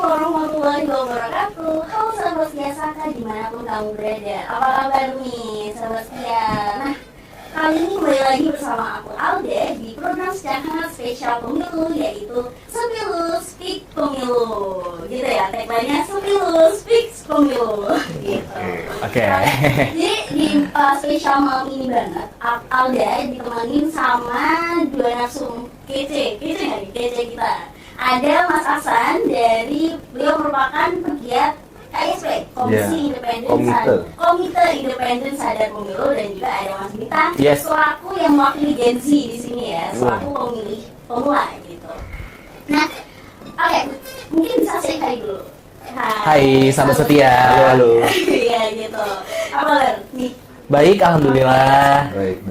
warahmatullahi wabarakatuh. Halo sahabat setia Saka dimanapun kamu berada. Apa kabar nih sahabat setia? Nah, kali ini kembali lagi bersama aku Alda di program secara hangat spesial pemilu, yaitu Semilu Speak Pemilu. Gitu ya, tagline-nya Semilu Speak Pemilu. Gitu. Oke. Jadi di spesial malam ini banget, Alda ditemenin sama dua narsum kece kita. Ada Mas Aksan dari, beliau merupakan pegiat KSP, Komite Independen Sadar Pemilu, dan juga ada Mas Bintang, selaku yang mewakili Gen Z di sini ya, selaku pemilih pemula gitu. Nah, oke, mungkin bisa saya kali dulu. Hai, sahabat setia. Halo. Iya gitu. Apa kabar nih? Baik, alhamdulillah. Baik.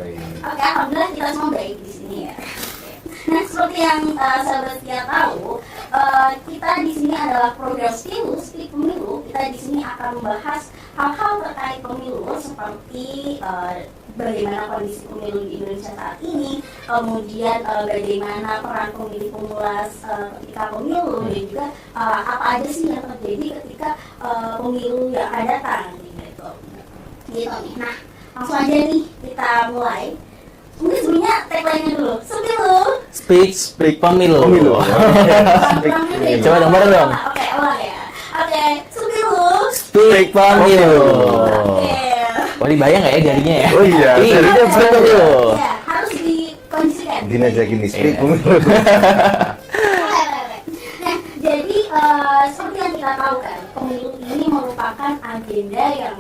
Oke, alhamdulillah kita semua baik di sini ya. Nah, seperti yang sahabat setia tahu, kita di sini adalah program Semilu Speak Pemilu. Kita di sini akan membahas hal-hal terkait pemilu seperti bagaimana kondisi pemilu di Indonesia saat ini, kemudian bagaimana peran pemilih pemula ketika pemilu, dan juga apa aja sih yang terjadi ketika pemilu yang akan datang gitu nih. Nah, langsung aja nih kita mulai. Mungkin sebelumnya tagline-nya dulu. Semilu Speak Pemilu. Coba dong, bareng dong. Oke, ulang ya. Oke, Semilu Speak Pemilu. Oke. Wah, dibayang nggak ya jarinya ya? Oh iya, jarinya Speak Pemilu. Ya, harus dikondisikan. Gini aja gini, speak pemilu. Nah, jadi seperti yang kita tahu kan, pemilu ini merupakan agenda yang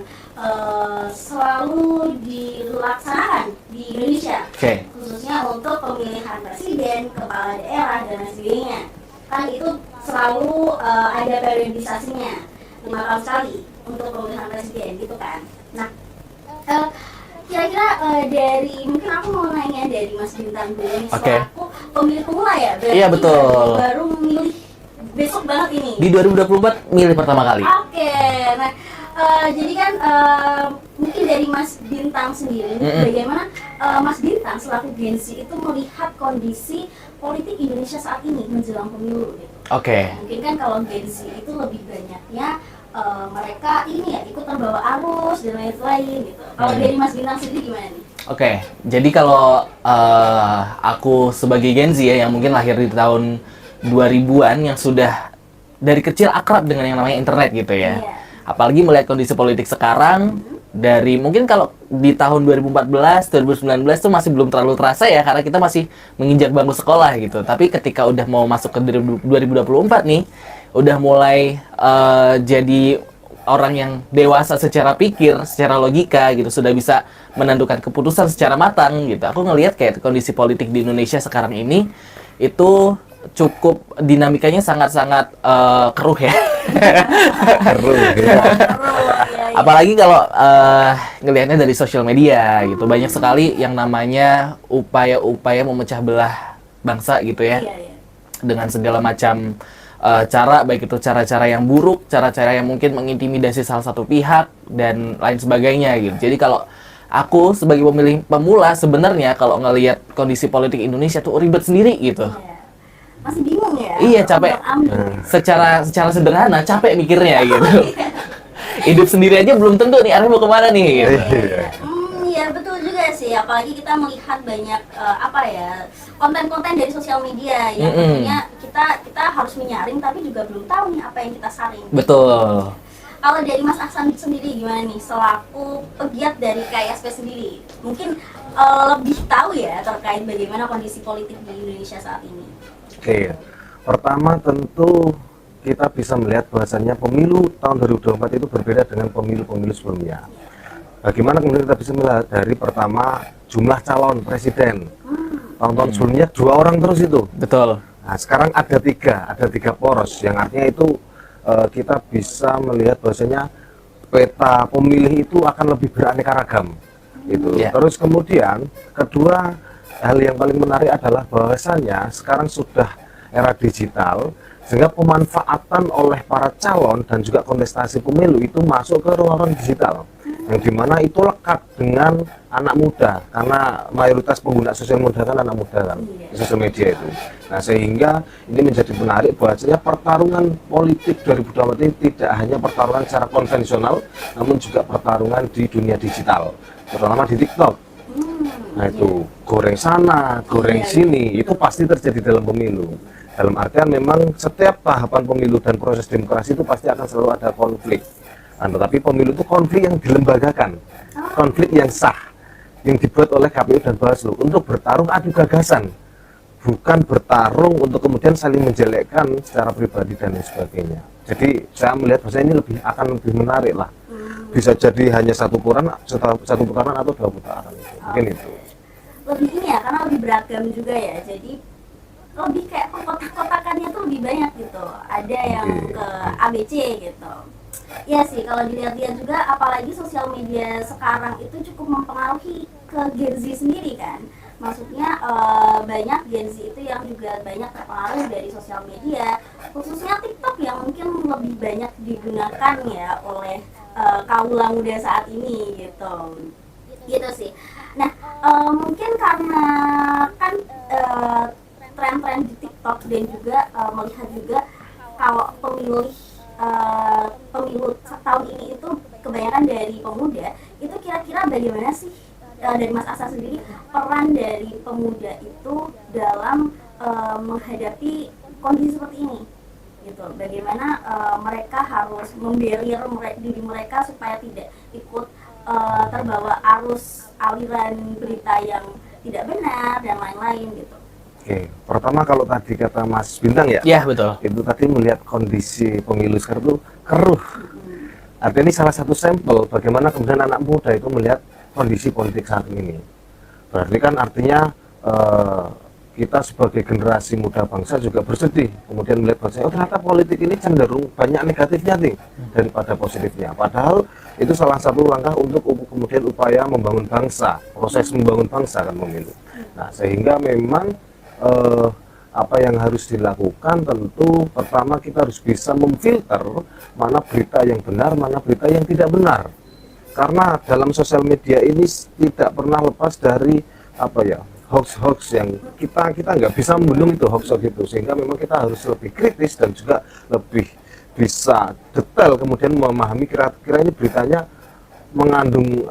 selalu dilaksanakan di Indonesia, khususnya untuk pemilihan presiden, kepala daerah, dan lain sebagainya. Kan itu selalu ada periodisasinya 5 tahun sekali untuk pemilihan presiden gitu kan. Nah, kira-kira dari, mungkin aku mau nanya dari Mas Bintang dulu nih, selaku pemilih pemula ya? Iya, betul. Baru memilih besok banget ini. Di 2024 milih pertama kali. Oke, nah jadi kan mungkin dari Mas Bintang sendiri, bagaimana Mas Bintang selaku Gen Z itu melihat kondisi politik Indonesia saat ini menjelang pemilu gitu. Mungkin kan kalau Gen Z itu lebih banyaknya mereka ini ya ikut terbawa arus dan lain-lain gitu. Kalau dari Mas Bintang sendiri gimana nih? Jadi kalau aku sebagai Gen Z ya, yang mungkin lahir di tahun 2000-an, yang sudah dari kecil akrab dengan yang namanya internet gitu ya. Apalagi melihat kondisi politik sekarang, dari mungkin kalau di tahun 2014, 2019 tuh masih belum terlalu terasa ya, karena kita masih menginjak bangku sekolah gitu. Tapi ketika udah mau masuk ke 2024 nih, udah mulai jadi orang yang dewasa secara pikir, secara logika gitu, sudah bisa menentukan keputusan secara matang gitu. Aku ngelihat kayak kondisi politik di Indonesia sekarang ini itu cukup dinamikanya sangat-sangat keruh ya. Apalagi kalau ngelihatnya dari sosial media gitu, banyak sekali yang namanya upaya-upaya memecah belah bangsa gitu ya, dengan segala macam cara, baik itu cara-cara yang buruk, cara-cara yang mungkin mengintimidasi salah satu pihak dan lain sebagainya gitu. Jadi kalau aku sebagai pemilih pemula, sebenarnya kalau ngelihat kondisi politik Indonesia tuh ribet sendiri gitu. Masih bingung ya? Iya, capek. Secara sederhana, capek mikirnya gitu. Hidup sendiri aja belum tentu nih arahnya mau kemana nih gitu. Iya, betul juga sih. Apalagi kita melihat banyak konten-konten dari sosial media yang tentunya kita harus menyaring, tapi juga belum tahu nih apa yang kita saring. Betul. Kalau dari Mas Aksan sendiri gimana nih, selaku pegiat dari KSP sendiri, mungkin lebih tahu ya terkait bagaimana kondisi politik di Indonesia saat ini? Pertama tentu kita bisa melihat bahwasannya pemilu tahun 2024 itu berbeda dengan pemilu-pemilu sebelumnya. Bagaimana kemudian kita bisa melihat dari pertama jumlah calon presiden. Tahun-tahun sebelumnya 2 orang terus itu. Betul. Nah, sekarang ada tiga poros, yang artinya itu kita bisa melihat bahwasanya peta pemilih itu akan lebih beraneka ragam. Terus kemudian kedua, hal yang paling menarik adalah bahwasannya sekarang sudah era digital, sehingga pemanfaatan oleh para calon dan juga kontestasi pemilu itu masuk ke ruang-ruang digital. yang dimana itu lekat dengan anak muda, karena mayoritas pengguna sosial media kan anak muda kan, sosial media itu. Nah, sehingga ini menjadi menarik bahwasanya pertarungan politik 2024 ini tidak hanya pertarungan secara konvensional, namun juga pertarungan di dunia digital, terutama di TikTok. Nah, itu goreng sana, goreng sini, itu pasti terjadi dalam pemilu. Dalam artian memang setiap tahapan pemilu dan proses demokrasi itu pasti akan selalu ada konflik. Nah, tetapi pemilu itu konflik yang dilembagakan, konflik yang sah, yang dibuat oleh KPU dan Bawaslu untuk bertarung adu gagasan, bukan bertarung untuk kemudian saling menjelekkan secara pribadi dan lain sebagainya. Jadi saya melihat bahwa ini akan lebih menarik lah. Bisa jadi hanya satu putaran atau 2 putaran, mungkin itu. Lebih ini ya, karena lebih beragam juga ya. Jadi lebih kayak kotak-kotakannya tuh lebih banyak gitu. Ada yang ke ABC gitu. Ya sih, kalau dilihat-lihat juga, apalagi sosial media sekarang itu cukup mempengaruhi ke Gen Z sendiri kan. Maksudnya banyak Gen Z itu yang juga banyak terpengaruh dari sosial media, khususnya TikTok yang mungkin lebih banyak digunakan ya oleh kaula muda saat ini gitu. Gitu sih. Nah, mungkin karena kan tren-tren di TikTok dan juga melihat juga kalau pemilu tahun ini itu kebanyakan dari pemuda, itu kira-kira bagaimana sih dari Mas Asa sendiri peran dari pemuda itu dalam menghadapi kondisi seperti ini gitu? Bagaimana mereka harus membarrier diri mereka supaya tidak ikut terbawa arus aliran berita yang tidak benar dan lain-lain gitu. Oke, pertama kalau tadi kata Mas Bintang ya, Betul. itu tadi melihat kondisi pemilu sekarang itu keruh. Artinya ini salah satu sampel bagaimana kemudian anak muda itu melihat kondisi politik saat ini. Berarti kan artinya kita sebagai generasi muda bangsa juga bersedih kemudian melihat bahwa ternyata politik ini cenderung banyak negatifnya nih daripada positifnya. Padahal itu salah satu langkah untuk kemudian upaya membangun bangsa, proses membangun bangsa kan pemilu. Nah, sehingga memang apa yang harus dilakukan, tentu pertama kita harus bisa memfilter mana berita yang benar, mana berita yang tidak benar. Karena dalam sosial media ini tidak pernah lepas dari hoax-hoax yang kita nggak bisa membendung itu hoax itu, sehingga memang kita harus lebih kritis dan juga lebih bisa detail kemudian memahami kira-kira ini beritanya mengandung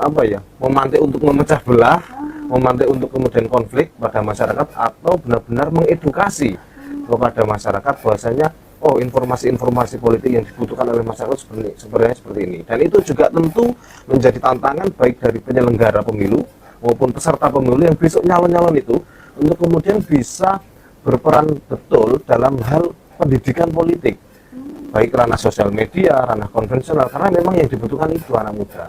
memantik untuk memecah belah, memantik untuk kemudian konflik pada masyarakat, atau benar-benar mengedukasi kepada masyarakat bahwasanya informasi-informasi politik yang dibutuhkan oleh masyarakat sebenarnya seperti ini. Dan itu juga tentu menjadi tantangan baik dari penyelenggara pemilu maupun peserta pemilu yang besok nyalon-nyalon itu untuk kemudian bisa berperan betul dalam hal pendidikan politik, baik ranah sosial media, ranah konvensional, karena memang yang dibutuhkan itu anak muda.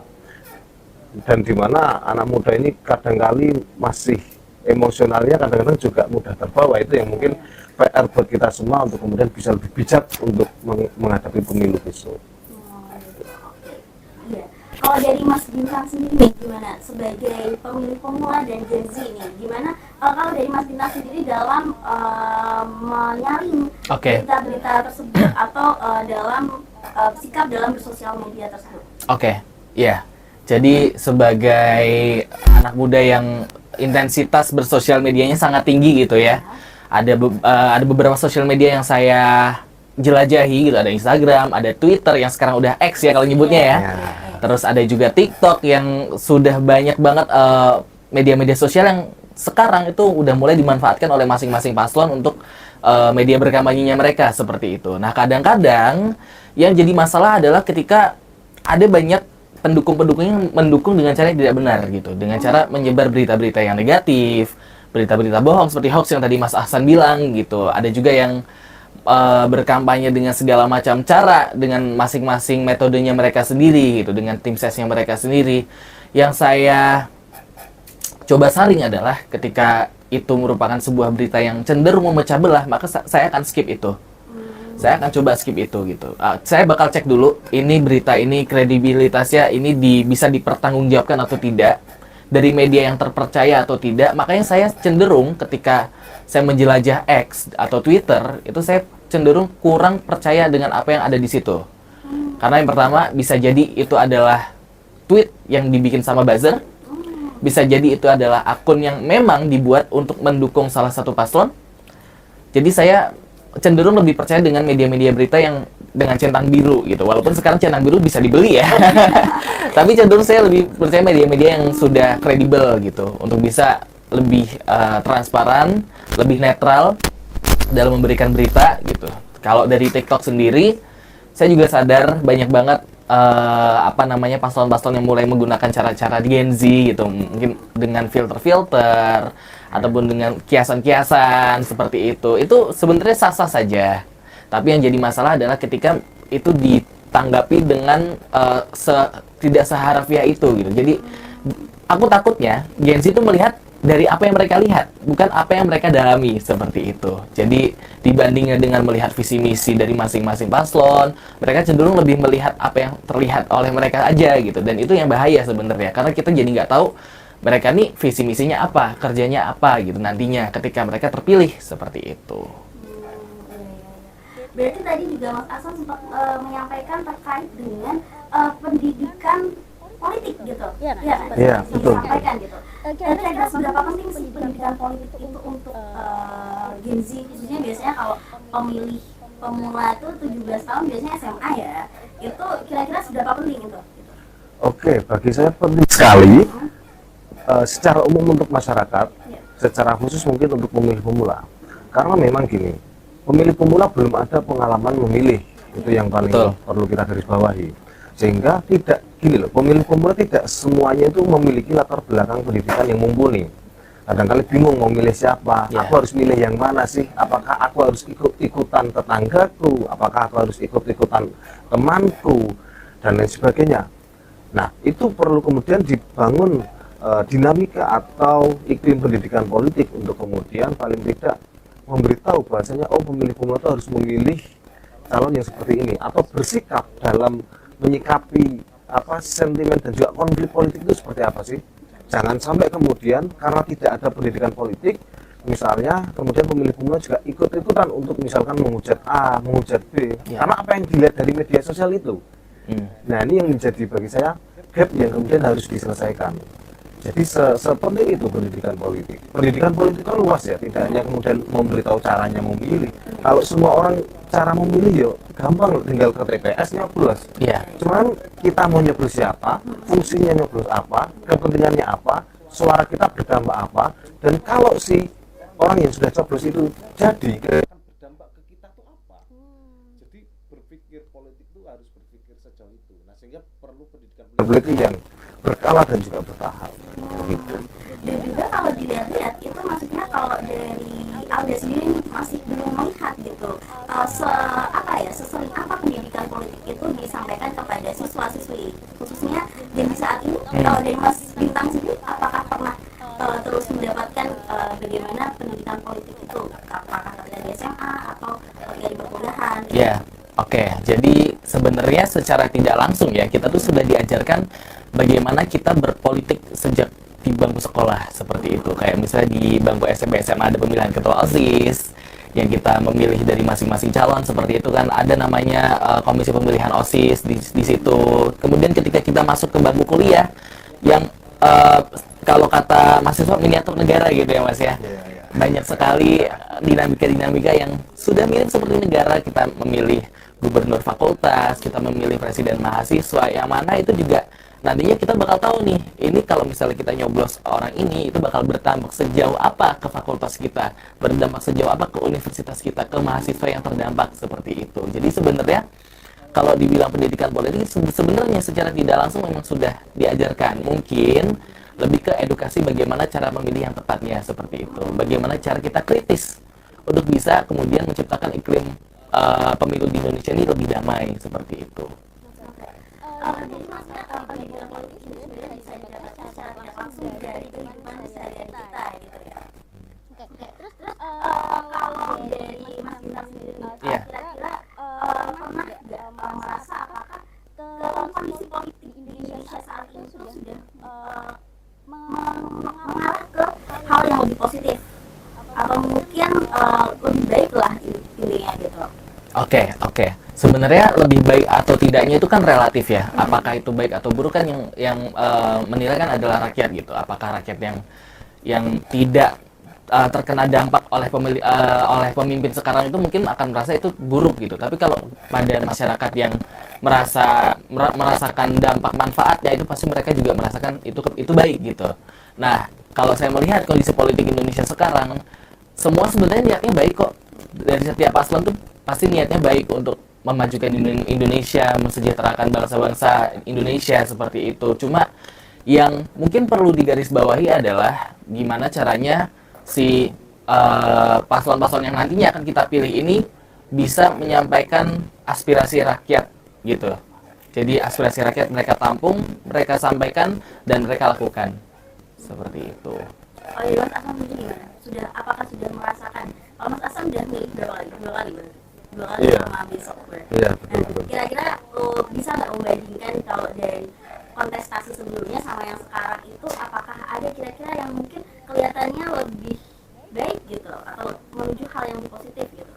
Dan di mana anak muda ini kadangkali masih emosionalnya kadang-kadang juga mudah terbawa. Itu yang mungkin PR buat kita semua untuk kemudian bisa lebih bijak untuk menghadapi pemilu besok. Iya. Kalau dari Mas Bintang sendiri nih, gimana sebagai pemilih pemula dan Gen Z nih, gimana kalau dari Mas Bintang sendiri dalam menyaring berita-berita tersebut atau dalam sikap dalam bersosial media tersebut? Jadi sebagai anak muda yang intensitas bersosial medianya sangat tinggi gitu ya, ada beberapa sosial media yang saya jelajahi gitu. Ada Instagram, ada Twitter yang sekarang udah X ya kalau nyebutnya ya. Terus ada juga TikTok yang sudah banyak banget media-media sosial yang sekarang itu udah mulai dimanfaatkan oleh masing-masing paslon untuk media berkampanyenya mereka seperti itu. Nah, kadang-kadang yang jadi masalah adalah ketika ada banyak pendukung-pendukung yang mendukung dengan cara yang tidak benar gitu, dengan cara menyebar berita-berita yang negatif, berita-berita bohong seperti hoax yang tadi Mas Ahsan bilang gitu. Ada juga yang berkampanye dengan segala macam cara, dengan masing-masing metodenya mereka sendiri gitu, dengan tim sesnya mereka sendiri. Yang saya coba saring adalah ketika itu merupakan sebuah berita yang cenderung memecah belah, maka saya akan skip itu. Saya akan coba skip itu gitu. Saya bakal cek dulu ini berita ini kredibilitasnya ini bisa dipertanggungjawabkan atau tidak, dari media yang terpercaya atau tidak. Makanya saya cenderung ketika saya menjelajah X atau Twitter itu saya cenderung kurang percaya dengan apa yang ada di situ. Karena yang pertama bisa jadi itu adalah tweet yang dibikin sama buzzer. Bisa jadi itu adalah akun yang memang dibuat untuk mendukung salah satu paslon. Jadi saya cenderung lebih percaya dengan media-media berita yang dengan centang biru gitu. Walaupun sekarang centang biru bisa dibeli ya. Tapi cenderung saya lebih percaya media-media yang sudah kredibel gitu untuk bisa lebih transparan, lebih netral dalam memberikan berita gitu. Kalau dari TikTok sendiri, saya juga sadar banyak banget paslon-paslon yang mulai menggunakan cara-cara Gen Z gitu, mungkin dengan filter-filter ataupun dengan kiasan-kiasan seperti itu. Itu sebenarnya sah-sah saja. Tapi yang jadi masalah adalah ketika itu ditanggapi dengan tidak seharafiah itu gitu. Jadi aku takutnya Gen Z itu melihat dari apa yang mereka lihat, bukan apa yang mereka dalami, seperti itu. Jadi dibandingnya dengan melihat visi misi dari masing-masing paslon, mereka cenderung lebih melihat apa yang terlihat oleh mereka aja gitu. Dan itu yang bahaya sebenarnya, karena kita jadi nggak tahu mereka nih visi misinya apa, kerjanya apa gitu nantinya ketika mereka terpilih, seperti itu. Berarti tadi juga Mas Ahsan sempat menyampaikan terkait dengan pendidikan politik gitu. Iya, betul. Disampaikan gitu. Kira-kira seberapa penting sih pendidikan politik itu untuk Gen Z, khususnya biasanya kalau pemilih pemula itu 17 tahun biasanya SMA ya. Itu kira-kira seberapa penting itu? Oke, bagi saya penting sekali secara umum untuk masyarakat, secara khusus mungkin untuk pemilih pemula. Karena memang gini, pemilih pemula belum ada pengalaman memilih, itu yang paling perlu kita garis bawahi. Sehingga tidak gini loh, pemilih pemula tidak semuanya itu memiliki latar belakang pendidikan yang mumpuni. Kadang-kadang bingung mau milih siapa, aku harus milih yang mana sih? Apakah aku harus ikut-ikutan tetanggaku, apakah aku harus ikut-ikutan temanku, dan lain sebagainya. Nah, itu perlu kemudian dibangun dinamika atau iklim pendidikan politik untuk kemudian paling tidak memberitahu bahwasanya pemilih pemula itu harus memilih calon yang seperti ini, atau bersikap dalam menyikapi sentimen dan juga konflik politik itu seperti apa sih. Jangan sampai kemudian karena tidak ada pendidikan politik, misalnya kemudian pemilih pemula juga ikut-ikutan untuk misalkan menghujat A, menghujat B, karena apa yang dilihat dari media sosial itu. Nah, ini yang menjadi bagi saya gap yang kemudian harus diselesaikan. Jadi sepenting itu pendidikan politik. Pendidikan politik kan luas ya, tidak hanya kemudian memberitahu caranya memilih. Kalau semua orang cara memilih ya gampang, tinggal ke TPS nyoblos. Cuman kita mau nyoblos siapa, fungsinya nyoblos apa, kepentingannya apa, suara kita berdampak apa, dan kalau si orang yang sudah coblos itu jadi berdampak ke kita tuh apa. Jadi berpikir politik itu harus berpikir sejauh itu. Nah, sehingga perlu pendidikan politik yang berkala dan juga bertahap. Gitu. Dan juga kalau dilihat-lihat itu maksudnya kalau dari Alda sendiri masih belum melihat gitu sesering apa pendidikan politik itu disampaikan kepada siswa-siswi, khususnya dari saat ini. Kalau dari Mas Bintang sendiri, apakah pernah terus mendapatkan bagaimana pendidikan politik itu, apakah ketika di SMA atau ketika di perkuliahan? Oke, jadi sebenarnya secara tidak langsung ya, kita tuh sudah diajarkan bagaimana kita berpolitik sejak di bangku sekolah, seperti itu. Kayak misalnya di bangku SMP, SMA ada pemilihan ketua OSIS yang kita memilih dari masing-masing calon, seperti itu kan. Ada namanya komisi pemilihan OSIS di situ. Kemudian ketika kita masuk ke bangku kuliah yang kalau kata mahasiswa miniatur negara gitu ya Mas ya. Banyak sekali dinamika-dinamika yang sudah mirip seperti negara. Kita memilih gubernur fakultas, kita memilih presiden mahasiswa, yang mana itu juga nantinya kita bakal tahu nih, ini kalau misalnya kita nyoblos orang ini, itu bakal berdampak sejauh apa ke fakultas kita, berdampak sejauh apa ke universitas kita, ke mahasiswa yang terdampak, seperti itu. Jadi sebenarnya kalau dibilang pendidikan politik, sebenarnya secara tidak langsung memang sudah diajarkan. Mungkin lebih ke edukasi bagaimana cara memilih yang tepatnya, seperti itu. Bagaimana cara kita kritis untuk bisa kemudian menciptakan iklim pemilu di Indonesia ini lebih damai, seperti itu. Jadi maksudnya pendidikan politik ini sebenarnya bisa didapatkan secara tidak langsung dari kehidupan sehari-hari kita gitu ya. Terus kalau dari Mas Bintang sendiri, kira-kira pernah nggak merasa apakah kondisi politik Indonesia saat ini sudah mengarah ke hal yang lebih positif, atau mungkin lebih baik lah intinya gitu? Oke, oke. Sebenarnya lebih baik atau tidaknya itu kan relatif ya. Apakah itu baik atau buruk kan yang menilai kan adalah rakyat gitu. Apakah rakyat yang tidak terkena dampak oleh pemimpin sekarang itu mungkin akan merasa itu buruk gitu. Tapi kalau pada masyarakat yang merasakan dampak manfaatnya itu pasti mereka juga merasakan itu baik gitu. Nah, kalau saya melihat kondisi politik Indonesia sekarang, semua sebenarnya niatnya baik kok. Dari setiap paslon tuh pasti niatnya baik untuk memajukan Indonesia, mensejahterakan bangsa-bangsa Indonesia seperti itu. Cuma yang mungkin perlu digarisbawahi adalah gimana caranya si paslon-paslon yang nantinya akan kita pilih ini bisa menyampaikan aspirasi rakyat gitu. Jadi aspirasi rakyat mereka tampung, mereka sampaikan, dan mereka lakukan. Seperti itu. Oh iya, Mas Asam sendiri gimana? Apakah sudah merasakan? Kalau Mas Asam sudah milih berapa kali? Dua kali berarti? Dua kali Iya. sama besok berarti? Iya, betul. Kira-kira bisa nggak membandingkan kalau dari kontestasi sebelumnya sama yang sekarang itu, apakah ada kira-kira yang mungkin kelihatannya lebih baik gitu, atau menuju hal yang lebih positif gitu?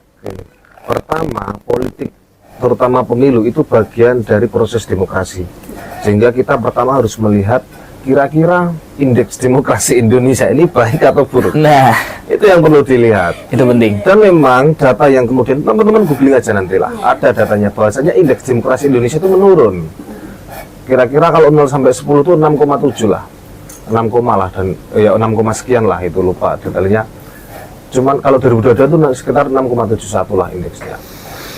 Pertama, politik terutama pemilu itu bagian dari proses demokrasi. Sehingga kita pertama harus melihat kira-kira indeks demokrasi Indonesia ini baik atau buruk. Nah, Itu yang perlu dilihat. itu penting. Dan memang data yang kemudian teman-teman googling aja nantilah. Ada datanya bahwasanya indeks demokrasi Indonesia itu menurun. Kira-kira kalau 0 sampai 10 itu 6,7 lah. 6, lah dan ya 6, sekian lah, itu lupa detailnya. Cuman kalau 2022 itu sekitar 6,71 lah indeksnya.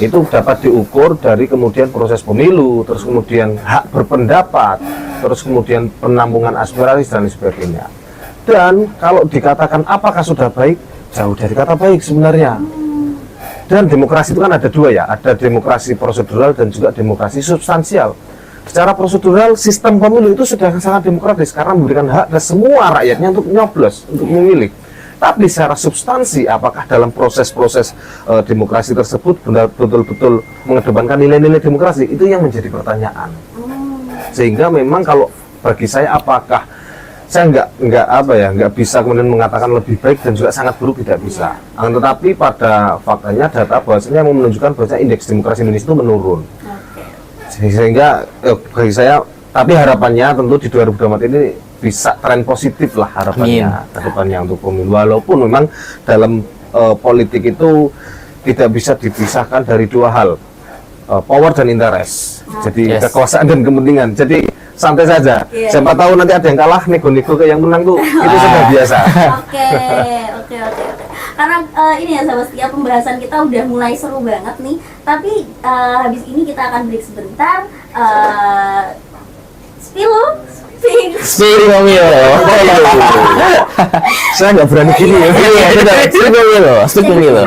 Itu dapat diukur dari kemudian proses pemilu, terus kemudian hak berpendapat, terus kemudian penampungan aspirasi dan sebagainya. Dan kalau dikatakan apakah sudah baik, jauh dari kata baik sebenarnya. Dan demokrasi itu kan ada dua ya, ada demokrasi prosedural dan juga demokrasi substansial. Secara prosedural, sistem pemilu itu sudah sangat demokratis karena memberikan hak ke semua rakyatnya untuk nyoblos, untuk memilih. Tapi secara substansi, apakah dalam proses-proses demokrasi tersebut betul-betul mengedepankan nilai-nilai demokrasi, itu yang menjadi pertanyaan. Sehingga memang kalau bagi saya, apakah saya nggak bisa kemudian mengatakan lebih baik dan juga sangat buruk, tidak bisa. Tetapi pada faktanya data bahwasanya menunjukkan bahwa indeks demokrasi Indonesia itu menurun. Sehingga bagi saya, tapi harapannya tentu di 2024 ini bisa tren positif lah harapannya ke depannya untuk pemilu. Walaupun memang dalam politik itu tidak bisa dipisahkan dari dua hal, power dan interest. Jadi kekuasaan dan kepentingan. Jadi santai saja. Siapa tahu nanti ada yang kalah, nego-nego ke yang menang tuh itu sudah biasa. Oke. Karena ini ya sahabat setia, pembahasan kita udah mulai seru banget nih. Tapi habis ini kita akan break sebentar. Speak pemilu. Saya nggak berani gini ya. Iya, betul. Speak pemilu.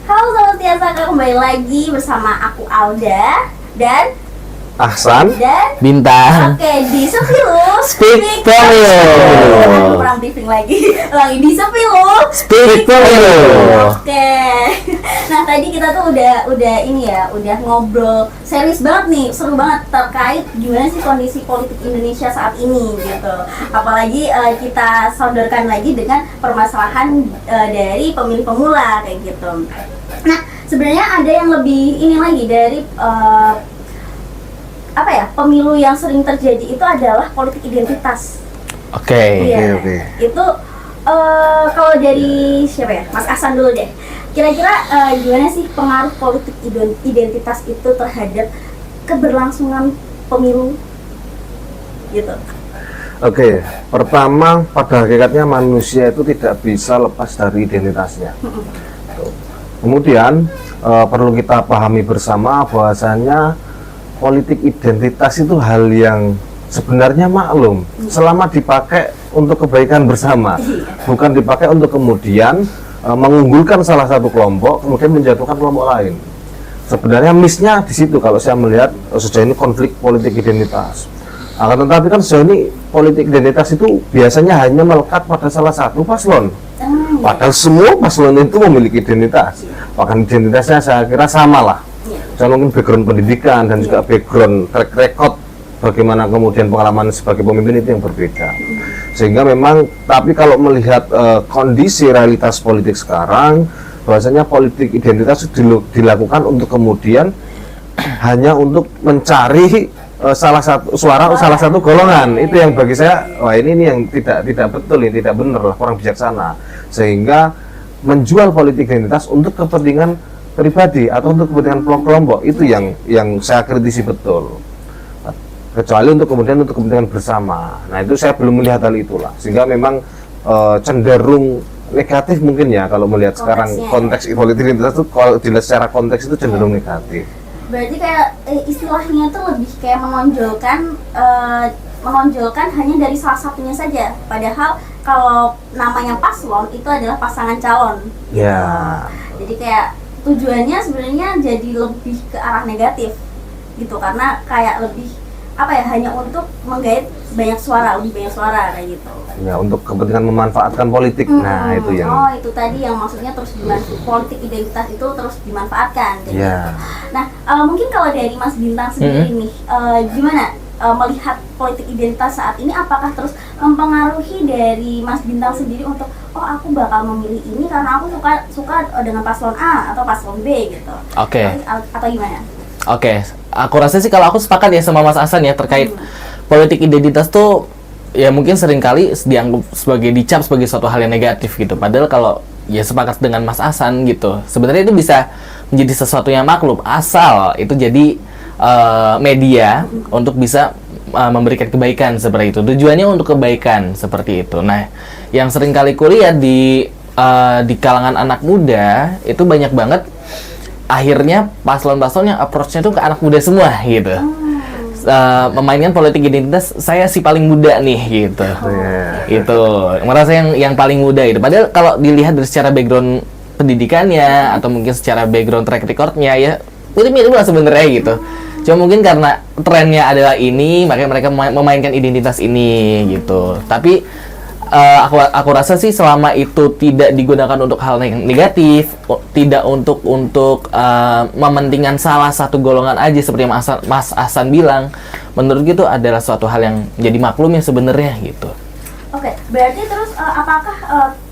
Halo sahabat setia, kembali lagi bersama aku Alda dan Ahsan dan Bintang. Oke, di Sepilus Speak Pemilu. Kurang briefing lagi. Lagi di Sepilus Speak Pemilu. Oke. Nah, tadi kita tuh udah ini ya, udah ngobrol serius banget nih, seru banget terkait gimana sih kondisi politik Indonesia saat ini gitu. Apalagi kita sodorkan lagi dengan permasalahan dari pemilih pemula kayak gitu. Nah, sebenarnya ada yang lebih ini lagi dari pemilu yang sering terjadi itu adalah politik identitas. Oke. Iya. Itu kalau dari siapa ya? Mas Ahsan dulu deh. Kira-kira gimana sih pengaruh politik identitas itu terhadap keberlangsungan pemilu gitu. Oke, pertama pada hakikatnya manusia itu tidak bisa lepas dari identitasnya. Kemudian perlu kita pahami bersama bahwasanya politik identitas itu hal yang sebenarnya maklum selama dipakai untuk kebaikan bersama, bukan dipakai untuk kemudian mengunggulkan salah satu kelompok kemudian menjatuhkan kelompok lain. Sebenarnya miss-nya di situ kalau saya melihat sejauh ini konflik politik identitas. Akan tetapi kan sejauh ini politik identitas itu biasanya hanya melekat pada salah satu paslon. Padahal semua paslon itu memiliki identitas. Bahkan identitasnya saya kira sama lah. Saya mungkin background pendidikan dan juga background track record bagaimana kemudian pengalaman sebagai pemimpin itu yang berbeda. Sehingga memang, tapi kalau melihat kondisi realitas politik sekarang, bahwasanya politik identitas itu dilakukan untuk kemudian hanya untuk mencari salah satu suara salah satu golongan. Itu yang bagi saya, wah ini yang tidak betul, ini tidak benar lah, kurang bijaksana. Sehingga menjual politik identitas untuk kepentingan pribadi atau untuk kepentingan kelompok itu yang saya kritisi betul. Kecuali untuk kepentingan bersama. Nah itu saya belum melihat hal itulah. Sehingga memang cenderung negatif mungkin ya kalau melihat sekarang konteks politik identitas itu, kalau dilihat secara konteks itu cenderung negatif. Berarti kayak istilahnya tuh lebih kayak menonjolkan hanya dari salah satunya saja. Padahal kalau namanya paslon itu adalah pasangan calon. Gitu. Ya. Jadi kayak tujuannya sebenarnya jadi lebih ke arah negatif gitu, karena kayak lebih hanya untuk menggait lebih banyak suara kayak gitu. Ya, untuk kepentingan memanfaatkan politik. Nah, itu yang itu tadi yang maksudnya terus politik identitas itu terus dimanfaatkan gitu. Ya. Nah, mungkin kalau dari Mas Bintang sendiri nih, gimana melihat politik identitas saat ini, apakah terus mempengaruhi dari Mas Bintang sendiri untuk aku bakal memilih ini karena aku suka dengan paslon A atau paslon B gitu. Oke. Atau gimana? Oke, aku rasa sih kalau aku sepakat ya sama Mas Hasan ya terkait politik identitas tuh ya mungkin seringkali dianggap dicap sebagai suatu hal yang negatif gitu. Padahal kalau ya sepakat dengan Mas Hasan gitu, sebenarnya itu bisa menjadi sesuatu yang maklum asal itu jadi media untuk bisa memberikan kebaikan seperti itu. Tujuannya untuk kebaikan seperti itu. Nah, yang seringkali kulihat di kalangan anak muda itu banyak banget akhirnya paslon-paslon yang approach-nya tuh ke anak muda semua gitu. Memainkan politik identitas, saya si paling muda nih gitu. Itu merasa yang paling muda gitu. Padahal kalau dilihat dari secara background pendidikannya atau mungkin secara background track recordnya ya mirip-mirip lah sebenarnya gitu. Cuma mungkin karena trennya adalah ini, makanya mereka memainkan identitas ini gitu. Tapi aku rasa sih selama itu tidak digunakan untuk hal yang negatif, tidak untuk mementingkan salah satu golongan aja seperti Mas Hasan bilang, menurut gitu adalah suatu hal yang jadi maklum ya sebenarnya gitu. Oke, berarti terus apakah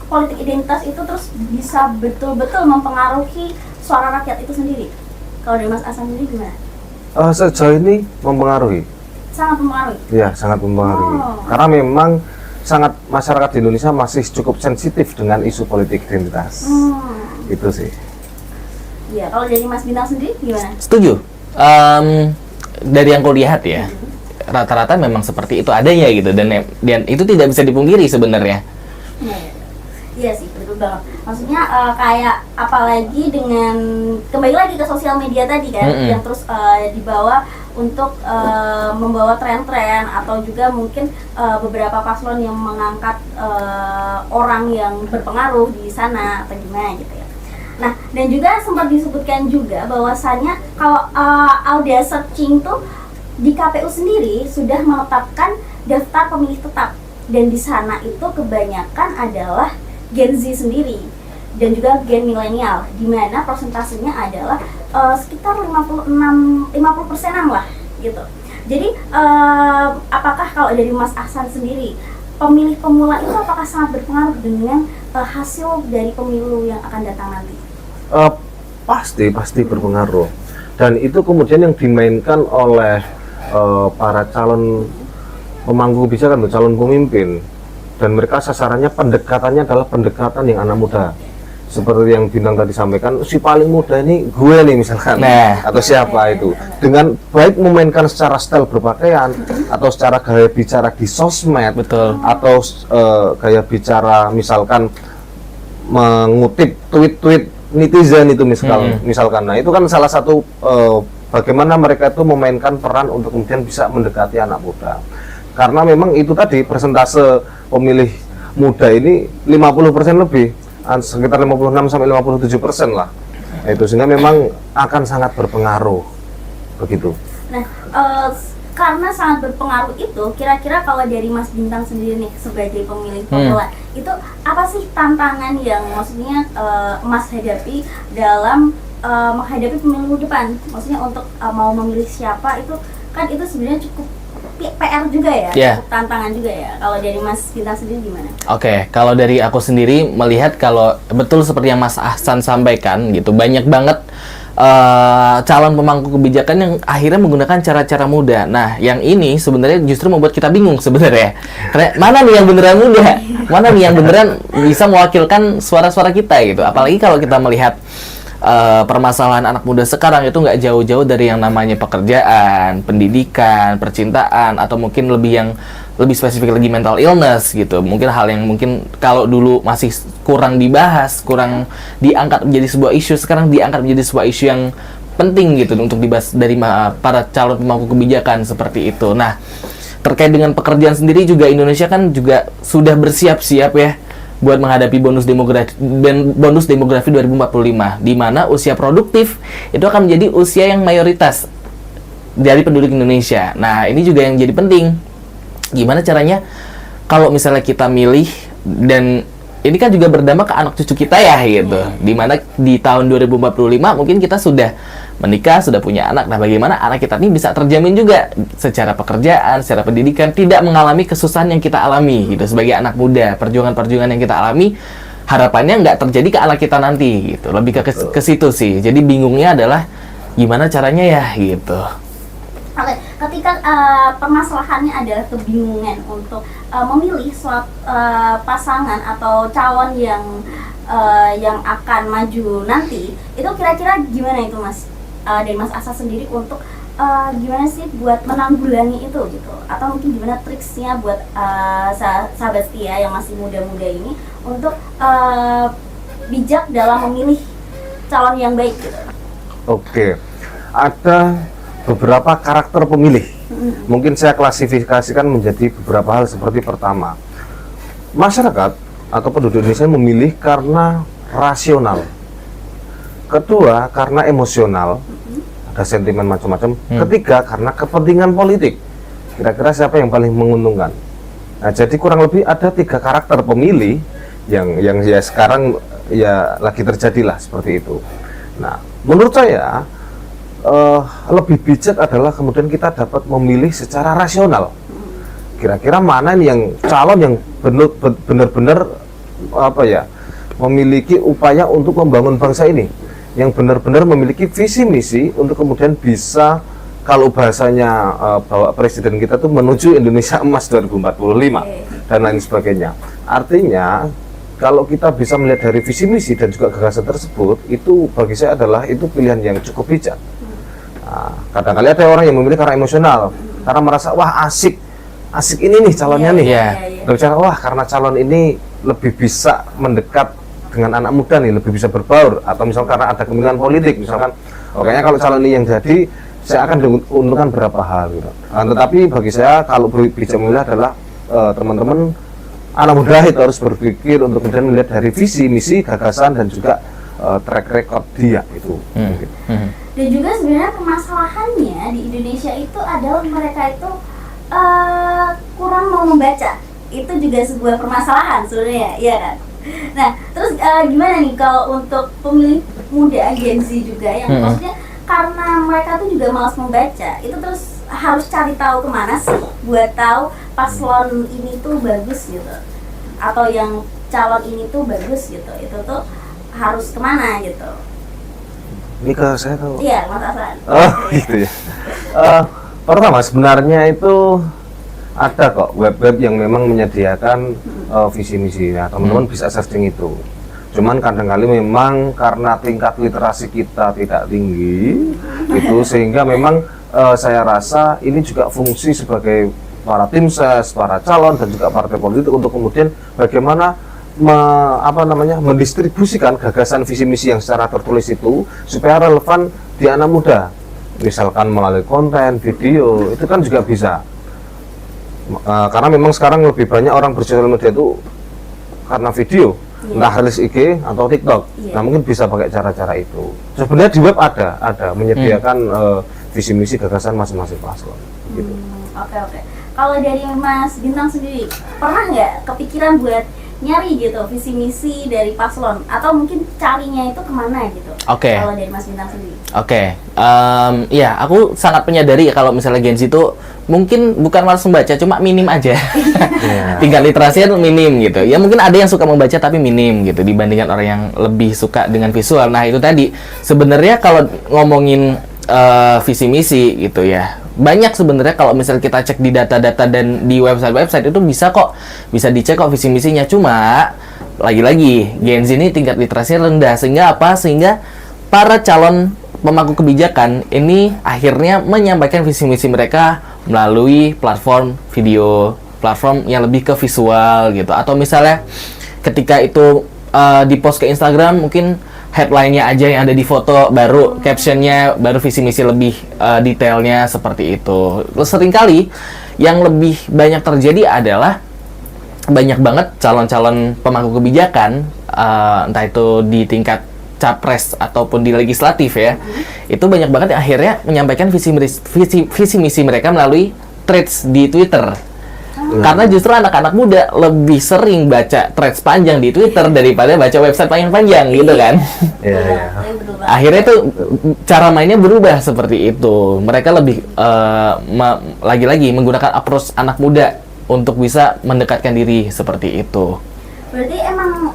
politik identitas itu terus bisa betul-betul mempengaruhi suara rakyat itu sendiri? Kalau dari Mas Hasan sendiri gimana? Sejauh ini mempengaruhi. Sangat mempengaruhi? Iya, sangat mempengaruhi. Karena memang masyarakat di Indonesia masih cukup sensitif dengan isu politik identitas. Itu sih. Iya, kalau dari Mas Bintang sendiri gimana? Setuju. Dari yang aku lihat ya, rata-rata memang seperti itu adanya gitu, dan itu tidak bisa dipungkiri sebenarnya. Iya sih, betul banget. Maksudnya kayak apalagi dengan kembali lagi ke sosial media tadi kan, yang terus dibawa untuk membawa tren-tren atau juga mungkin beberapa paslon yang mengangkat orang yang berpengaruh di sana atau gimana gitu ya. Nah, dan juga sempat disebutkan juga bahwasannya kalau Alda searching tuh di KPU sendiri sudah menetapkan daftar pemilih tetap, dan di sana itu kebanyakan adalah Gen Z sendiri dan juga gen milenial, di mana persentasenya adalah sekitar 50%-an lah gitu. Jadi apakah kalau dari Mas Hasan sendiri, pemilih pemula itu apakah sangat berpengaruh dengan hasil dari pemilu yang akan datang nanti? Pasti berpengaruh, dan itu kemudian yang dimainkan oleh para calon pemangku kebijakan atau calon pemimpin, dan mereka sasarannya pendekatannya adalah pendekatan yang anak muda. seperti yang Bintang tadi sampaikan, si paling muda ini gue nih misalkan, atau siapa itu, dengan baik memainkan secara style berpakaian atau secara gaya bicara di sosmed, Betul. atau gaya bicara misalkan mengutip tweet-tweet netizen itu misalkan, nah itu kan salah satu bagaimana mereka itu memainkan peran untuk kemudian bisa mendekati anak muda, karena memang itu tadi persentase pemilih muda ini 50% lebih, sekitar 56-57% lah. Itu sehingga memang akan sangat berpengaruh begitu. Nah, karena sangat berpengaruh itu, kira-kira kalau dari Mas Bintang sendiri nih sebagai pemilih pemula, itu apa sih tantangan yang maksudnya Mas hadapi dalam menghadapi pemilu depan? Maksudnya untuk mau memilih siapa itu kan itu sebenarnya cukup PR juga ya, cukup tantangan juga ya. Kalau dari Mas Bintang sendiri gimana? Oke, kalau dari aku sendiri melihat kalau betul seperti yang Mas Ahsan sampaikan gitu, banyak banget calon pemangku kebijakan yang akhirnya menggunakan cara-cara muda. Nah, yang ini sebenarnya justru membuat kita bingung sebenarnya. Karena mana nih yang beneran muda? Mana nih yang beneran bisa mewakilkan suara-suara kita gitu. Apalagi kalau kita melihat permasalahan anak muda sekarang itu nggak jauh-jauh dari yang namanya pekerjaan, pendidikan, percintaan, atau mungkin lebih spesifik lagi mental illness gitu. Mungkin hal yang mungkin kalau dulu masih kurang dibahas, kurang diangkat menjadi sebuah isu, sekarang diangkat menjadi sebuah isu yang penting gitu untuk dibahas dari para calon pemangku kebijakan seperti itu. Nah, terkait dengan pekerjaan sendiri juga Indonesia kan juga sudah bersiap-siap ya buat menghadapi bonus demografi 2045, di mana usia produktif itu akan menjadi usia yang mayoritas dari penduduk Indonesia. Nah, ini juga yang jadi penting. Gimana caranya kalau misalnya kita milih, dan ini kan juga berdampak ke anak cucu kita ya gitu. Dimana di tahun 2045 mungkin kita sudah menikah, sudah punya anak. Nah, bagaimana anak kita ini bisa terjamin juga secara pekerjaan, secara pendidikan, tidak mengalami kesusahan yang kita alami gitu sebagai anak muda. Perjuangan-perjuangan yang kita alami harapannya nggak terjadi ke anak kita nanti gitu. Lebih ke situ sih. Jadi bingungnya adalah gimana caranya ya gitu. Oke, ketika permasalahannya adalah kebingungan untuk memilih suatu pasangan atau calon yang akan maju nanti, itu kira-kira gimana itu Mas? Dari Mas Asa sendiri untuk gimana sih buat menanggulangi itu gitu, atau mungkin gimana triksnya buat sahabat setia yang masih muda-muda ini untuk bijak dalam memilih calon yang baik gitu? Oke, ada beberapa karakter pemilih. Mungkin saya klasifikasikan menjadi beberapa hal. Seperti pertama, masyarakat atau penduduk Indonesia memilih karena rasional. Kedua, karena emosional, ada sentimen macam-macam. Ketiga, karena kepentingan politik. Kira-kira siapa yang paling menguntungkan? Nah, jadi kurang lebih ada 3 karakter pemilih yang ya sekarang ya lagi terjadilah seperti itu. Nah, menurut saya lebih bijak adalah kemudian kita dapat memilih secara rasional. Kira-kira mana nih yang calon yang benar-benar apa ya, memiliki upaya untuk membangun bangsa ini, yang benar-benar memiliki visi misi untuk kemudian bisa, kalau bahasanya Bapak Presiden kita tuh menuju Indonesia Emas 2045 dan lain sebagainya. Artinya kalau kita bisa melihat dari visi misi dan juga gagasan tersebut, itu bagi saya adalah itu pilihan yang cukup bijak. Nah, kadang-kali ada orang yang memilih karena emosional, karena merasa wah asik ini nih calonnya nih. Bicara wah karena calon ini lebih bisa mendekat dengan anak muda nih, lebih bisa berbaur, atau misalnya karena ada kepentingan politik, misalkan kayaknya kalau calon ini yang jadi saya akan diuntungkan berapa hal gitu. Tetapi bagi saya kalau bijak memilih adalah teman-teman anak muda itu harus berpikir untuk kemudian melihat dari visi, misi, gagasan, dan juga track record dia itu. Dan juga sebenarnya permasalahannya di Indonesia itu adalah mereka itu kurang mau membaca. Itu juga sebuah permasalahan sebenarnya, iya kan? Nah, terus gimana nih kalau untuk pemilih muda Gen Z juga yang maksudnya karena mereka tuh juga malas membaca, itu terus harus cari tahu kemana sih buat tahu paslon ini tuh bagus gitu, atau yang calon ini tuh bagus gitu, itu tuh harus kemana gitu? Ini ke saya tahu. Iya, Mas Hasan. Oh gitu ya. Pertama sebenarnya itu ada kok web-web yang memang menyediakan visi misi ya, teman-teman bisa searching itu. Cuman kadang-kali memang karena tingkat literasi kita tidak tinggi, itu sehingga memang saya rasa ini juga fungsi sebagai para tim ses, para calon dan juga partai politik untuk kemudian bagaimana mendistribusikan gagasan visi misi yang secara tertulis itu supaya relevan di anak muda. Misalkan melalui konten, video, itu kan juga bisa. Karena memang sekarang lebih banyak orang bersosial media itu karena video. Entah rilis IG atau TikTok. Nah, mungkin bisa pakai cara-cara itu. Sebenarnya di web ada menyediakan visi misi gagasan masing-masing paslon. Gitu. Oke. Kalau dari Mas Bintang sendiri, pernah nggak kepikiran buat nyari gitu visi misi dari paslon atau mungkin carinya itu kemana gitu? Kalau dari Mas Bintang sendiri. Ya, aku sangat menyadari ya kalau misalnya Gen Z itu mungkin bukan malas membaca, cuma minim aja. Tingkat literasinya minim gitu. Ya mungkin ada yang suka membaca tapi minim gitu dibandingkan orang yang lebih suka dengan visual. Nah, itu tadi sebenarnya kalau ngomongin visi misi gitu ya. Banyak sebenarnya kalau misalnya kita cek di data-data dan di website-website itu bisa dicek kok visi misinya. Cuma lagi-lagi Gen Z ini tingkat literasinya rendah sehingga para calon pemangku kebijakan ini akhirnya menyampaikan visi misi mereka melalui platform video, platform yang lebih ke visual gitu. Atau misalnya ketika itu di-post ke Instagram mungkin headline-nya aja yang ada di foto, baru caption-nya, baru visi misi lebih detailnya seperti itu. Seringkali yang lebih banyak terjadi adalah banyak banget calon-calon pemangku kebijakan, entah itu di tingkat capres ataupun di legislatif ya, itu banyak banget yang akhirnya menyampaikan visi misi mereka melalui threads di Twitter. Karena justru anak-anak muda lebih sering baca threads panjang di Twitter daripada baca website panjang-panjang gitu kan. Akhirnya tuh cara mainnya berubah seperti itu. Mereka lebih lagi-lagi menggunakan approach anak muda untuk bisa mendekatkan diri seperti itu. Berarti emang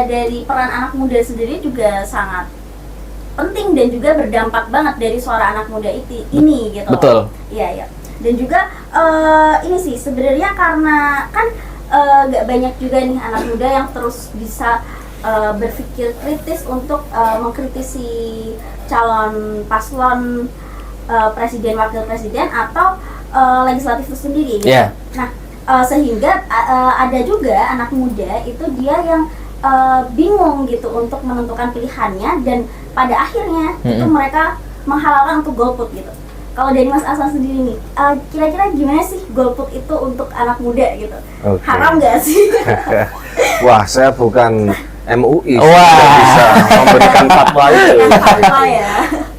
dari peran anak muda sendiri juga sangat penting dan juga berdampak banget dari suara anak muda ini gitu. Betul. Iya. Dan juga ini sih sebenarnya karena kan gak banyak juga nih anak muda yang terus bisa berpikir kritis untuk mengkritisi calon paslon presiden, wakil presiden atau legislatif itu sendiri gitu. Nah, sehingga ada juga anak muda itu dia yang bingung gitu untuk menentukan pilihannya dan pada akhirnya itu mereka menghalalkan untuk golput gitu. Kalau dari Mas Ahsan sendiri nih, kira-kira gimana sih golput itu untuk anak muda gitu? Haram nggak sih? Wah, saya bukan MUI, tidak bisa memberikan fatwa itu.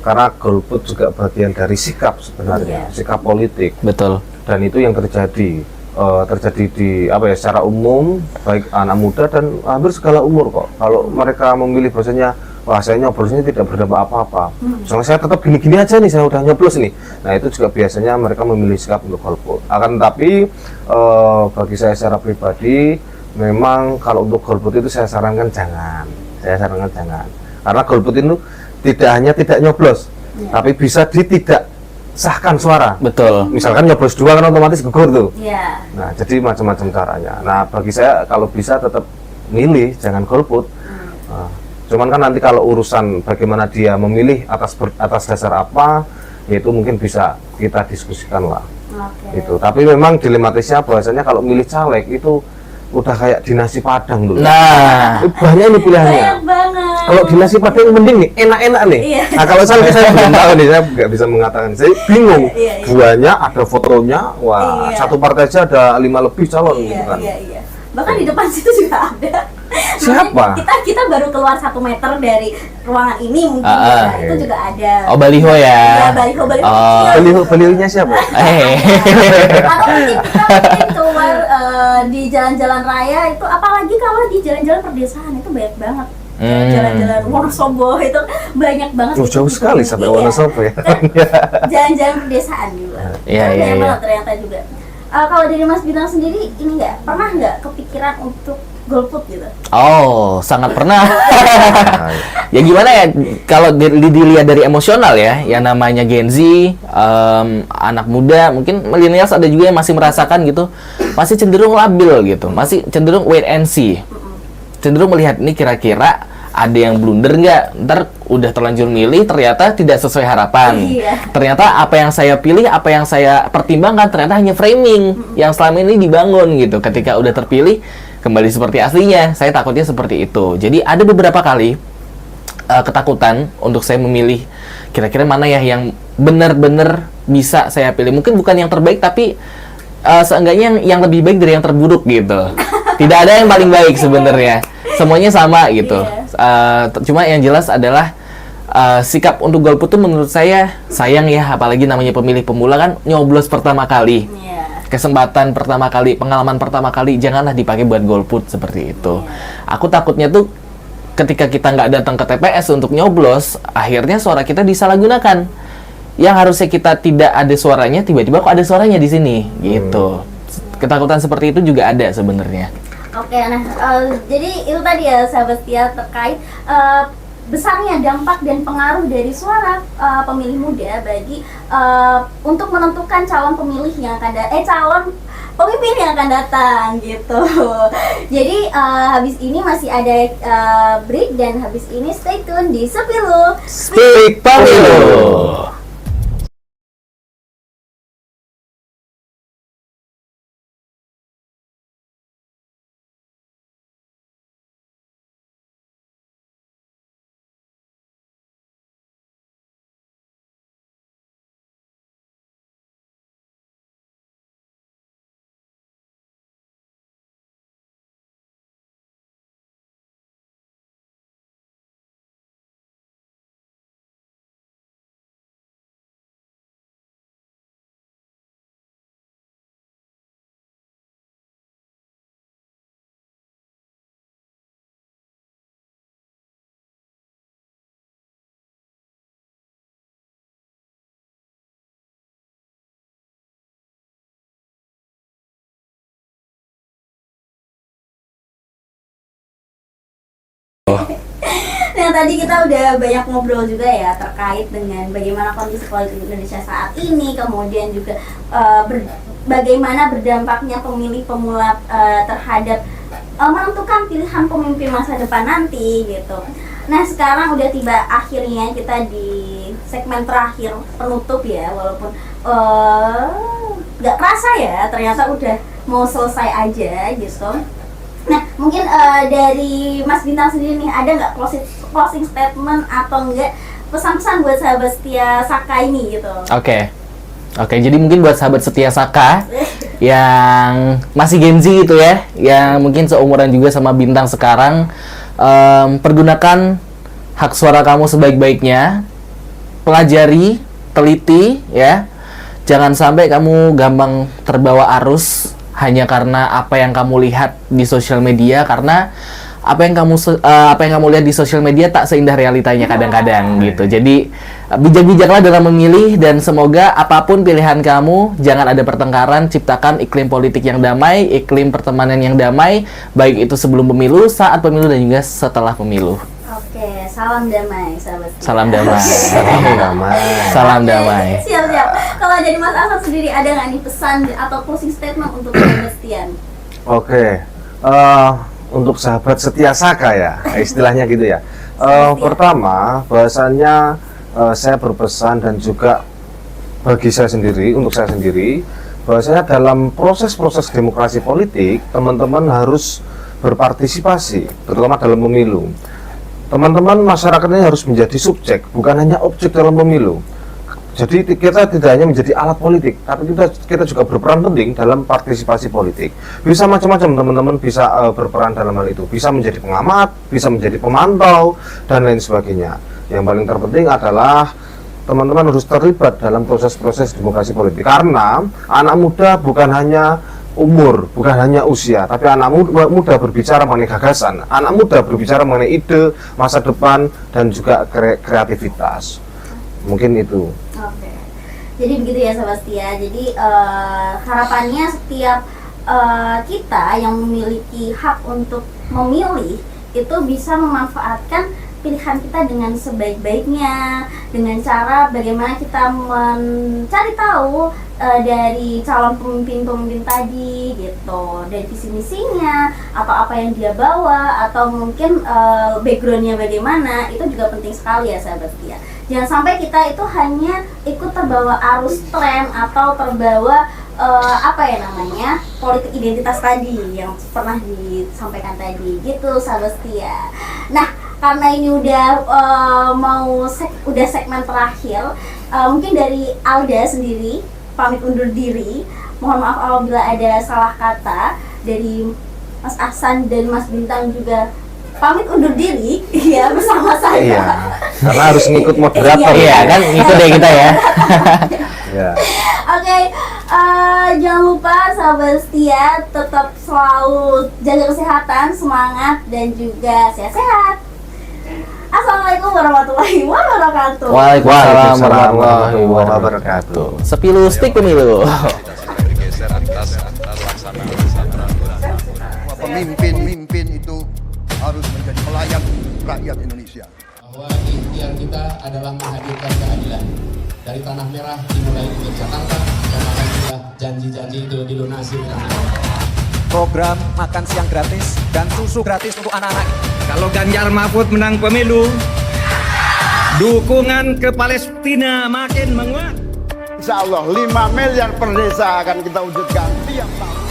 Karena golput juga bagian dari sikap sebenarnya, sikap politik. Betul. Dan itu yang terjadi di secara umum, baik anak muda dan hampir segala umur kok. Kalau mereka memilih bahasanya, wah saya nyoblosnya tidak berdampak apa-apa. Soalnya saya tetap gini-gini aja nih, saya udah nyoblos nih. Nah itu juga biasanya mereka memilih sikap untuk golput. Akan tetapi bagi saya secara pribadi, memang kalau untuk golput itu saya sarankan jangan. Karena golput itu tidak hanya tidak nyoblos, tapi bisa tidak sahkan suara. Betul. Misalkan nyoblos 2 kan otomatis gugur tuh. Nah jadi macam-macam caranya. Nah bagi saya kalau bisa tetap milih, jangan golput. Cuman kan nanti kalau urusan bagaimana dia memilih atas dasar apa, itu mungkin bisa kita diskusikan lah. Itu. Tapi memang dilematisnya bahwasanya kalau milih caleg itu udah kayak di nasi padang dulu. Nah, banyak ini pilihannya. Banyak banget. Kalau di nasi padang mending nih, enak-enak nih. Nah kalau saya belum tahu nih, saya nggak bisa mengatakan. Saya bingung. Banyak ada fotonya, wah satu partai aja ada 5 lebih calon gitu kan. Bahkan di depan situ juga ada. Siapa? Kita baru keluar 1 meter dari ruangan ini mungkin itu juga ada. Oh, baliho ya? Iya, baliho. Balihonya siapa? Atau mungkin kita keluar di jalan-jalan raya itu, apalagi kalau di jalan-jalan perdesaan itu banyak banget. Jalan-jalan Wonosobo itu banyak banget. Jauh sekali sampai Wonosobo ya. Jalan-jalan perdesaan juga. Banyak banget ternyata juga. Kalau dari Mas Bintang sendiri, ini pernah nggak kepikiran untuk golput gitu? Oh, sangat pernah. Ya gimana ya, kalau dilihat dari emosional ya, yang namanya Gen Z, anak muda, mungkin millennials ada juga yang masih merasakan gitu, masih cenderung labil gitu, masih cenderung wait and see. cenderung melihat ini kira-kira ada yang blunder nggak, ntar udah terlanjur milih ternyata tidak sesuai harapan. Ternyata apa yang saya pilih, apa yang saya pertimbangkan ternyata hanya framing yang selama ini dibangun gitu. Ketika udah terpilih kembali seperti aslinya. Saya takutnya seperti itu. Jadi ada beberapa kali ketakutan untuk saya memilih kira-kira mana ya yang benar-benar bisa saya pilih. Mungkin bukan yang terbaik tapi seenggaknya yang lebih baik dari yang terburuk gitu. Tidak ada yang paling baik sebenarnya. Semuanya sama gitu. Cuma yang jelas adalah sikap untuk golput tuh menurut saya sayang ya, apalagi namanya pemilih pemula kan nyoblos pertama kali. Kesempatan pertama kali, pengalaman pertama kali, janganlah dipakai buat golput seperti itu. Aku takutnya tuh ketika kita nggak datang ke TPS untuk nyoblos, akhirnya suara kita disalahgunakan. Yang harusnya kita tidak ada suaranya, tiba-tiba kok ada suaranya di sini, gitu. Ketakutan seperti itu juga ada sebenarnya. Oke, nah jadi itu tadi ya sahabat setia terkait besarnya dampak dan pengaruh dari suara pemilih muda bagi untuk menentukan calon pemilih yang akan calon pemimpin yang akan datang gitu. Jadi habis ini masih ada break dan habis ini stay tune di Sepilu Speak Pemilu. Nah tadi kita udah banyak ngobrol juga ya terkait dengan bagaimana kondisi politik Indonesia saat ini, kemudian juga bagaimana berdampaknya pemilih pemula terhadap menentukan pilihan pemimpin masa depan nanti gitu. Nah sekarang udah tiba akhirnya kita di segmen terakhir penutup ya, walaupun nggak kerasa ya ternyata udah mau selesai aja gitu. Nah, mungkin dari Mas Bintang sendiri nih, ada nggak closing statement atau enggak pesan-pesan buat sahabat setia Saka ini gitu? Oke, jadi mungkin buat sahabat setia Saka yang masih Gen Z gitu ya, yang mungkin seumuran juga sama Bintang sekarang, pergunakan hak suara kamu sebaik-baiknya, pelajari, teliti ya, jangan sampai kamu gampang terbawa arus hanya karena apa yang kamu lihat di sosial media, karena apa yang kamu lihat di sosial media tak seindah realitanya kadang-kadang gitu. Jadi bijak-bijaklah dalam memilih dan semoga apapun pilihan kamu jangan ada pertengkaran, ciptakan iklim politik yang damai, iklim pertemanan yang damai, baik itu sebelum pemilu, saat pemilu dan juga setelah pemilu. Oke, salam damai sahabat. Salam damai. Salam damai. Salam damai. Siap. Kalau dari Mas Asad sendiri ada nggak nih pesan atau closing statement untuk sahabat setia? Oke, untuk sahabat setia Saka ya, istilahnya gitu ya. Pertama, bahwasannya saya berpesan dan juga bagi saya sendiri, untuk saya sendiri, bahwasanya dalam proses-proses demokrasi politik, teman-teman harus berpartisipasi, terutama dalam pemilu. Teman-teman masyarakat ini harus menjadi subjek, bukan hanya objek dalam pemilu. Jadi kita tidak hanya menjadi alat politik, tapi kita juga berperan penting dalam partisipasi politik. Bisa macam-macam teman-teman bisa berperan dalam hal itu. Bisa menjadi pengamat, bisa menjadi pemantau, dan lain sebagainya. Yang paling terpenting adalah teman-teman harus terlibat dalam proses-proses demokrasi politik. Karena anak muda bukan hanya umur, bukan hanya usia, tapi anak muda berbicara mengenai gagasan, anak muda berbicara mengenai ide, masa depan, dan juga kreativitas. Mungkin itu. Oke. Jadi begitu ya sahabat setia. Jadi harapannya setiap kita yang memiliki hak untuk memilih itu bisa memanfaatkan pilihan kita dengan sebaik-baiknya, dengan cara bagaimana kita mencari tahu dari calon pemimpin-pemimpin tadi gitu, dari visi misinya atau apa yang dia bawa atau mungkin backgroundnya bagaimana, itu juga penting sekali ya sahabat setia. Jangan sampai kita itu hanya ikut terbawa arus tren atau terbawa politik identitas tadi yang pernah disampaikan tadi gitu sahabat setia. Nah, karena ini udah udah segmen terakhir, mungkin dari Alda sendiri pamit undur diri. Mohon maaf apabila ada salah kata. Dari Mas Ahsan dan Mas Bintang juga pamit undur diri ya bersama saya. Iya. Karena harus ngikut moderator. Iya kan, ikut deh kita ya. Ya. Oke, jangan lupa sahabat setia tetap selalu jaga kesehatan, semangat dan juga sehat-sehat. Assalamualaikum warahmatullahi wabarakatuh. Waalaikumsalam warahmatullahi wabarakatuh. Sepilu stik pemilu. Pemimpin itu harus menjadi pelayan rakyat Indonesia. Bahwa ikhtiar kita adalah menghadirkan keadilan. Dari tanah merah dimulai untuk Jakarta, dan alhamdulillah janji-janji itu dilunasi. Program makan siang gratis dan susu gratis untuk anak-anak. Kalau Ganjar Mahfud menang pemilu, dukungan ke Palestina makin menguat. Insya Allah 5 miliar per desa akan kita wujudkan tiap tahun.